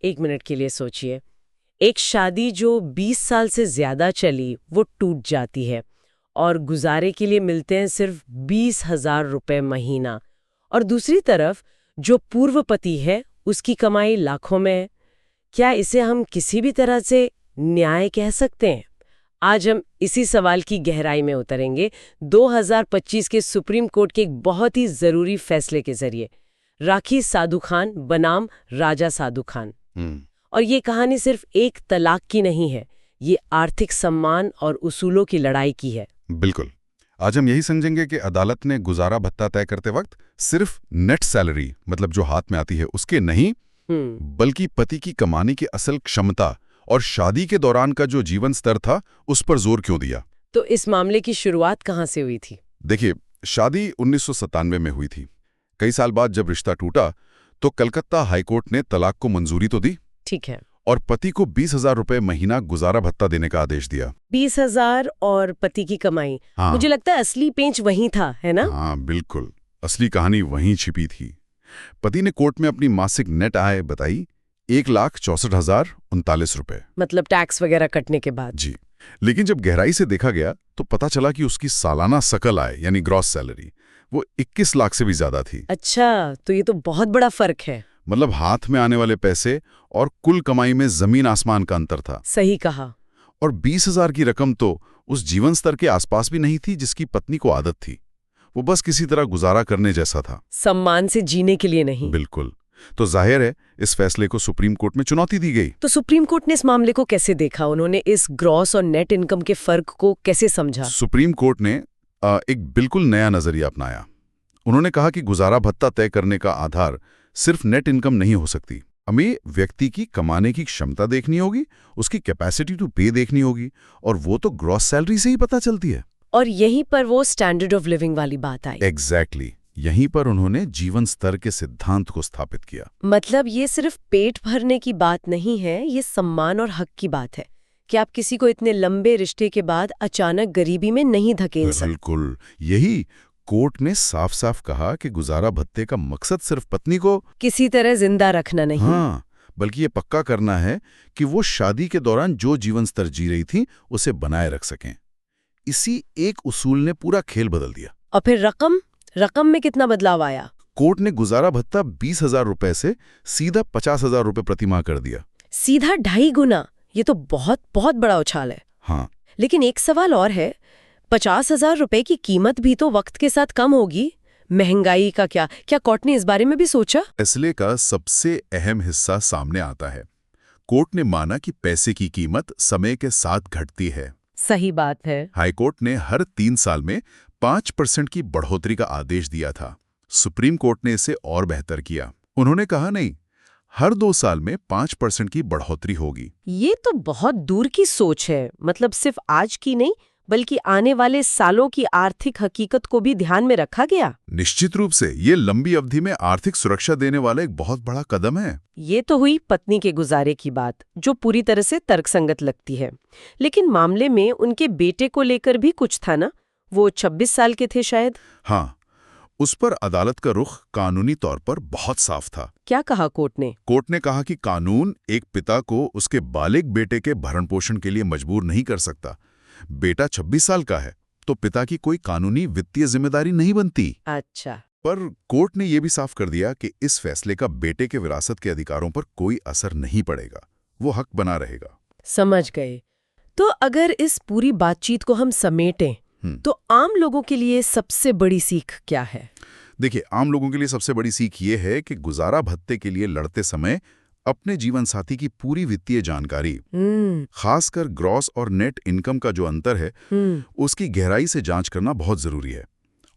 एक मिनट के लिए सोचिए, एक शादी जो 20 साल से ज्यादा चली वो टूट जाती है और गुजारे के लिए मिलते हैं सिर्फ 20,000 रुपए महीना, और दूसरी तरफ जो पूर्व पति है उसकी कमाई लाखों में है। क्या इसे हम किसी भी तरह से न्याय कह सकते हैं? आज हम इसी सवाल की गहराई में उतरेंगे 2025 के सुप्रीम कोर्ट के एक बहुत ही जरूरी फैसले के जरिए। राखी साधु खान बनाम राजा साधु खान। और ये कहानी सिर्फ एक तलाक की नहीं है, ये आर्थिक सम्मान और उसूलों की लड़ाई की है। बिल्कुल। आज हम यही समझेंगे कि अदालत ने गुजारा भत्ता तय करते वक्त सिर्फ नेट सैलरी, मतलब जो हाथ में आती है, उसके नहीं, बल्कि पति की कमाने की असल क्षमता और शादी के दौरान का जो जीवन स्तर था उस पर जोर क्यों दिया। तो इस मामले की शुरुआत कहाँ से हुई थी? देखिए, शादी 1997 में हुई थी। कई साल बाद जब रिश्ता टूटा तो कलकत्ता हाईकोर्ट ने तलाक को मंजूरी तो दी, ठीक है, और पति को 20,000 रुपए महीना गुजारा भत्ता देने का आदेश दिया। 20,000 और पति की कमाई। हाँ। मुझे लगता है असली पेंच वहीं था, है ना? हाँ बिल्कुल, असली कहानी वहीं छिपी थी। पति ने कोर्ट में अपनी मासिक नेट आय बताई, 1,64,039 रुपए, मतलब टैक्स वगैरह कटने के बाद। जी। लेकिन जब गहराई से देखा गया तो पता चला कि उसकी सालाना सकल आय यानी ग्रॉस सैलरी वो 21 लाख से भी ज्यादा थी। अच्छा, तो ये तो बहुत बड़ा फर्क है। मतलब हाथ में आने वाले पैसे और कुल कमाई में जमीन आसमान का अंतर था। सही कहा। और 20,000 की रकम तो उस जीवन स्तर के आसपास भी नहीं थी जिसकी पत्नी को आदत थी। वो बस किसी तरह गुजारा करने जैसा था, सम्मान से जीने के लिए नहीं। बिल्कुल। तो जाहिर है इस फैसले को सुप्रीम कोर्ट में चुनौती दी गई। तो सुप्रीम कोर्ट ने इस मामले को कैसे देखा? उन्होंने इस ग्रॉस और नेट इनकम के फर्क को कैसे समझा? सुप्रीम कोर्ट ने एक बिल्कुल नया नजरिया अपनाया। उन्होंने कहा कि गुजारा भत्ता तय करने का आधार सिर्फ नेट इनकम नहीं हो सकती। हमें व्यक्ति की कमाने की क्षमता देखनी होगी, उसकी कैपेसिटी टू पे देखनी होगी, और वो तो ग्रॉस सैलरी से ही पता चलती है। और यहीं पर वो स्टैंडर्ड ऑफ लिविंग वाली बात आई। एग्जैक्टली। यहीं पर उन्होंने जीवन स्तर के सिद्धांत को स्थापित किया। मतलब ये सिर्फ पेट भरने की बात नहीं है, ये सम्मान और हक की बात है कि आप किसी को इतने लंबे रिश्ते के बाद अचानक गरीबी में नहीं धकेल सकते। बिल्कुल, यही कोर्ट ने साफ साफ कहा कि गुजारा भत्ते का मकसद सिर्फ पत्नी को किसी तरह जिंदा रखना नहीं, हाँ, बल्कि ये पक्का करना है कि वो शादी के दौरान जो जीवन स्तर जी रही थी उसे बनाए रख सकें। इसी एक उसूल ने पूरा खेल बदल दिया। और फिर रकम में कितना बदलाव आया? कोर्ट ने गुजारा भत्ता 20,000 रुपए से सीधा 50,000 रुपए प्रतिमाह कर दिया। सीधा 2.5 गुना। ये तो बहुत बहुत बड़ा उछाल है। हाँ, लेकिन एक सवाल और है, 50,000 रुपए की कीमत भी तो वक्त के साथ कम होगी। महंगाई का क्या कोर्ट ने इस बारे में भी सोचा? फैसले का सबसे अहम हिस्सा सामने आता है। कोर्ट ने माना कि पैसे की कीमत समय के साथ घटती है। सही बात है। हाईकोर्ट ने हर 3 साल में 5% की बढ़ोतरी का आदेश दिया था। सुप्रीम कोर्ट ने इसे और बेहतर किया। उन्होंने कहा नहीं, हर 2 साल में 5% की बढ़ोतरी होगी। ये तो बहुत दूर की सोच है। मतलब सिर्फ आज की नहीं, बल्कि आने वाले सालों की आर्थिक हकीकत को भी ध्यान में रखा गया। निश्चित रूप से ये लंबी अवधि में आर्थिक सुरक्षा देने वाला एक बहुत बड़ा कदम है। ये तो हुई पत्नी के गुजारे की बात, जो पूरी तरह से तर्कसंगत लगती है। लेकिन मामले में उनके बेटे को लेकर भी कुछ था ना? वो 26 साल के थे शायद। हाँ, उस पर अदालत का रुख कानूनी तौर पर बहुत साफ था। क्या कहा कोर्ट ने? कोर्ट ने कहा कि कानून एक पिता को उसके बालिग बेटे के भरण पोषण के लिए मजबूर नहीं कर सकता। बेटा 26 साल का है तो पिता की कोई कानूनी वित्तीय जिम्मेदारी नहीं बनती। अच्छा। पर कोर्ट ने यह भी साफ कर दिया कि इस फैसले का बेटे के विरासत के अधिकारों पर कोई असर नहीं पड़ेगा, वो हक बना रहेगा। समझ गए। तो अगर इस पूरी बातचीत को हम समेटें तो आम लोगों के लिए सबसे बड़ी सीख क्या है? देखिए, आम लोगों के लिए सबसे बड़ी सीख ये है कि गुजारा भत्ते के लिए लड़ते समय अपने जीवन साथी की पूरी वित्तीय जानकारी, खासकर ग्रॉस और नेट इनकम का जो अंतर है, उसकी गहराई से जांच करना बहुत जरूरी है।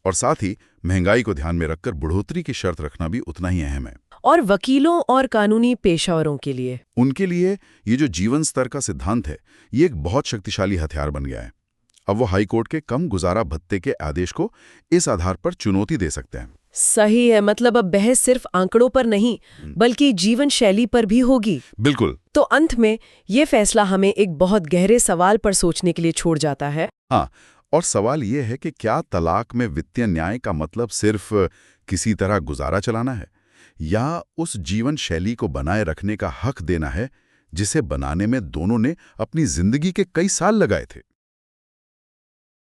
और साथ ही महंगाई को ध्यान में रखकर बढ़ोतरी की शर्त रखना भी उतना ही अहम है। और वकीलों और कानूनी पेशेवरों के लिए? उनके लिए ये जो जीवन स्तर का सिद्धांत है, ये एक बहुत शक्तिशाली हथियार बन गया है। अब वो हाईकोर्ट के कम गुजारा भत्ते के आदेश को इस आधार पर चुनौती दे सकते हैं। सही है। मतलब अब बहस सिर्फ आंकड़ों पर नहीं, बल्कि जीवन शैली पर भी होगी। बिल्कुल। तो अंत में ये फैसला हमें एक बहुत गहरे सवाल पर सोचने के लिए छोड़ जाता है। हाँ, और सवाल ये है कि क्या तलाक में वित्तीय न्याय का मतलब सिर्फ किसी तरह गुजारा चलाना है, या उस जीवन शैली को बनाए रखने का हक देना है जिसे बनाने में दोनों ने अपनी जिंदगी के कई साल लगाए थे।